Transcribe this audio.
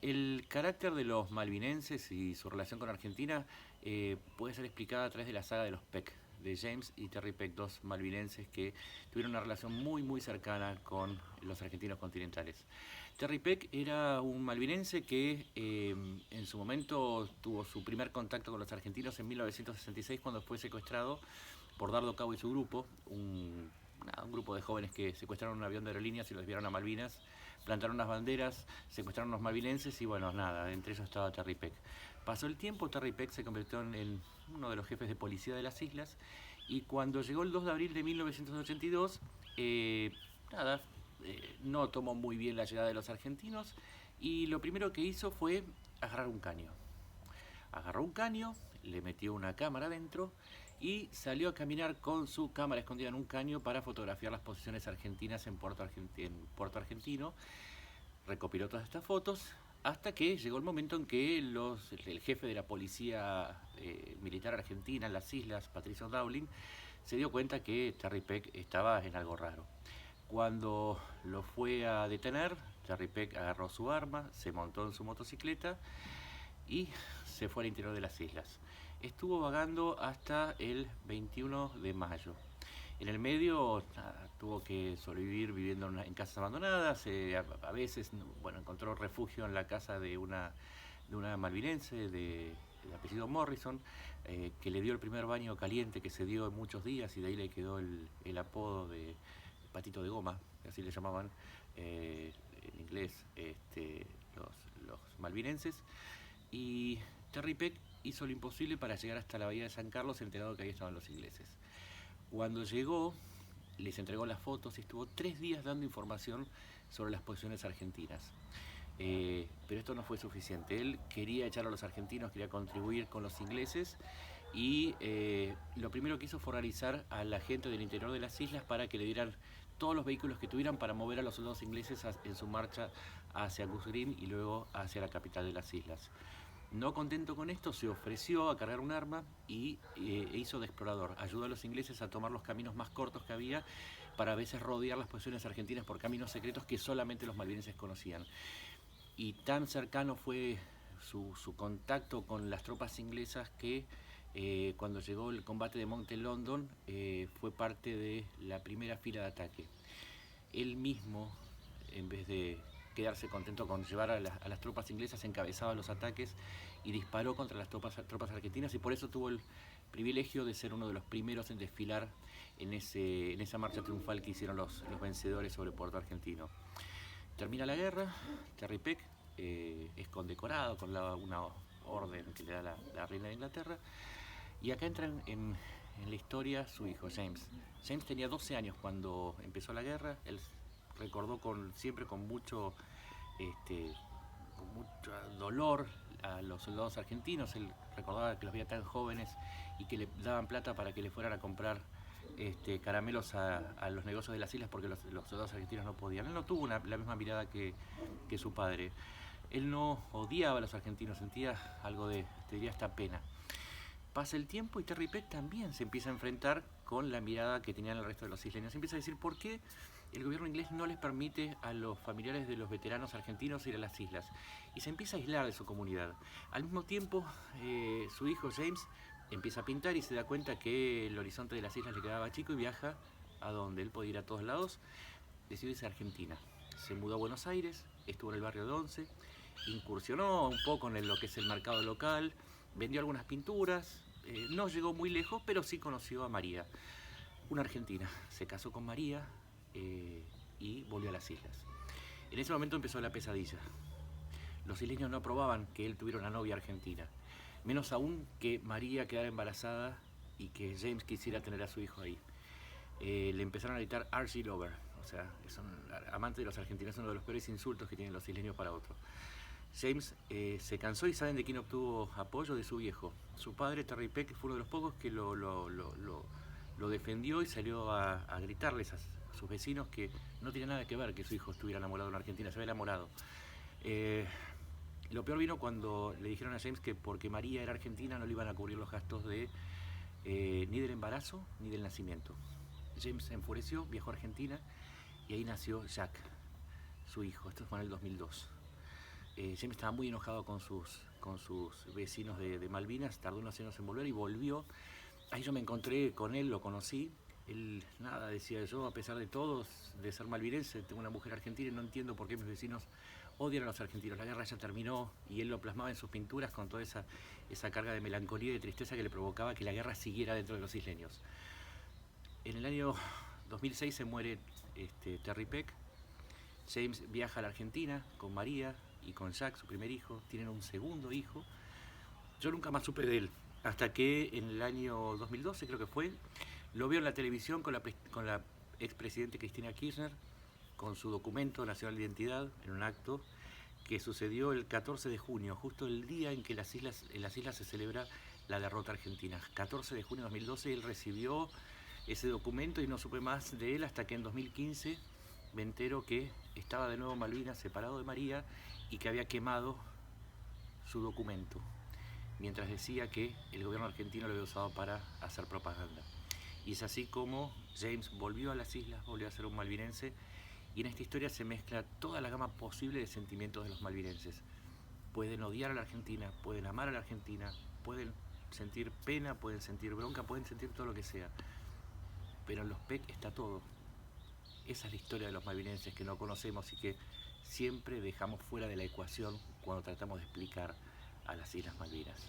El carácter de los malvinenses y su relación con Argentina puede ser explicada a través de la saga de los Peck, de James y Terry Peck, dos malvinenses que tuvieron una relación muy cercana con los argentinos continentales. Terry Peck era un malvinense que en su momento tuvo su primer contacto con los argentinos en 1966 cuando fue secuestrado por Dardo Cabo y su grupo, un grupo de jóvenes que secuestraron un avión de aerolíneas y lo desviaron a Malvinas, plantaron unas banderas, secuestraron a los malvinenses y bueno, nada, entre ellos estaba Terry Peck. Pasó el tiempo, Terry Peck se convirtió en uno de los jefes de policía de las islas y cuando llegó el 2 de abril de 1982, nada, no tomó muy bien la llegada de los argentinos y lo primero que hizo fue agarrar un caño. Agarró un caño, le metió una cámara adentro y salió a caminar con su cámara escondida en un caño para fotografiar las posiciones argentinas en Puerto Argentino. Recopiló todas estas fotos hasta que llegó el momento en que el jefe de la policía militar argentina en las islas, Patricio Dowling, se dio cuenta que Terry Peck estaba en algo raro. Cuando lo fue a detener, Terry Peck agarró su arma, se montó en su motocicleta y se fue al interior de las islas. Estuvo vagando hasta el 21 de mayo. En el medio nada, tuvo que sobrevivir viviendo en casas abandonadas, a veces bueno, encontró refugio en la casa de una malvinense de apellido Morrison, que le dio el primer baño caliente que se dio en muchos días y de ahí le quedó el apodo de patito de goma, así le llamaban en inglés los malvinenses. Y Terry Peck hizo lo imposible para llegar hasta la bahía de San Carlos enterado que ahí estaban los ingleses. Cuando llegó, les entregó las fotos y estuvo 3 días dando información sobre las posiciones argentinas. Pero esto no fue suficiente. Él quería echar a los argentinos, quería contribuir con los ingleses y lo primero que hizo fue organizar a la gente del interior de las islas para que le dieran todos los vehículos que tuvieran para mover a los soldados ingleses en su marcha hacia Goose Green y luego hacia la capital de las islas. No contento con esto, se ofreció a cargar un arma y hizo de explorador. Ayudó a los ingleses a tomar los caminos más cortos que había para a veces rodear las posiciones argentinas por caminos secretos que solamente los malvinenses conocían. Y tan cercano fue su contacto con las tropas inglesas que cuando llegó el combate de Monte London fue parte de la primera fila de ataque. Él mismo, en vez de quedarse contento con llevar a las tropas inglesas, encabezaba los ataques y disparó contra las tropas argentinas y por eso tuvo el privilegio de ser uno de los primeros en desfilar en esa marcha triunfal que hicieron los vencedores sobre Puerto Argentino. Termina la guerra, Terry Peck es condecorado con una orden que le da la reina de Inglaterra y acá entra en la historia su hijo James. James tenía 12 años cuando empezó la guerra, él recordó siempre este, con mucho dolor a los soldados argentinos, él recordaba que los veía tan jóvenes y que le daban plata para que le fueran a comprar caramelos a los negocios de las islas porque los soldados argentinos no podían. Él no tuvo la misma mirada que su padre. Él no odiaba a los argentinos, sentía algo te diría, hasta pena. Pasa el tiempo y Terry Peck también se empieza a enfrentar con la mirada que tenían el resto de los isleños. Se empieza a decir por qué el gobierno inglés no les permite a los familiares de los veteranos argentinos ir a las islas. Y se empieza a aislar de su comunidad. Al mismo tiempo, su hijo James empieza a pintar y se da cuenta que el horizonte de las islas le quedaba chico y viaja a donde él podía ir a todos lados. Decidió irse a Argentina. Se mudó a Buenos Aires, estuvo en el barrio de Once, incursionó un poco en lo que es el mercado local, vendió algunas pinturas, no llegó muy lejos, pero sí conoció a María, una argentina. Se casó con María y volvió a las islas. En ese momento empezó la pesadilla. Los isleños no aprobaban que él tuviera una novia argentina, menos aún que María quedara embarazada y que James quisiera tener a su hijo ahí. Le empezaron a gritar Archie Lover, o sea, son amantes de los argentinos, es uno de los peores insultos que tienen los isleños para otro. James se cansó y saben de quién obtuvo apoyo de su viejo. Su padre, Terry Peck, fue uno de los pocos que lo defendió y salió a gritarles a sus vecinos que no tenía nada que ver que su hijo estuviera enamorado de una argentina, se había enamorado. Eh, lo peor vino cuando le dijeron a James que porque María era argentina no le iban a cubrir los gastos ni del embarazo ni del nacimiento. James se enfureció, viajó a Argentina y ahí nació Jack, su hijo. Esto fue en el 2002. James estaba muy enojado con sus vecinos de Malvinas, tardó unos años en volver y volvió. Ahí yo me encontré con él, lo conocí. Él, nada, decía yo, a pesar de todo, de ser malvinense, tengo una mujer argentina y no entiendo por qué mis vecinos odian a los argentinos. La guerra ya terminó y él lo plasmaba en sus pinturas con toda esa carga de melancolía y de tristeza que le provocaba que la guerra siguiera dentro de los isleños. En el año 2006 se muere Terry Peck. James viaja a la Argentina con María y con Jack, su primer hijo. Tienen un segundo hijo. Yo nunca más supe de él, hasta que en el año 2012, creo que fue, lo veo en la televisión con la expresidente Cristina Kirchner, con su documento nacional de identidad, en un acto que sucedió el 14 de junio, justo el día en que en las islas se celebra la derrota argentina. 14 de junio de 2012 él recibió ese documento y no supe más de él hasta que en 2015 me entero que estaba de nuevo en Malvinas, separado de María, y que había quemado su documento, mientras decía que el gobierno argentino lo había usado para hacer propaganda. Y es así como James volvió a las islas, volvió a ser un malvinense, y en esta historia se mezcla toda la gama posible de sentimientos de los malvinenses. Pueden odiar a la Argentina, pueden amar a la Argentina, pueden sentir pena, pueden sentir bronca, pueden sentir todo lo que sea. Pero en los PEC está todo. Esa es la historia de los malvinenses que no conocemos y que siempre dejamos fuera de la ecuación cuando tratamos de explicar a las Islas Malvinas.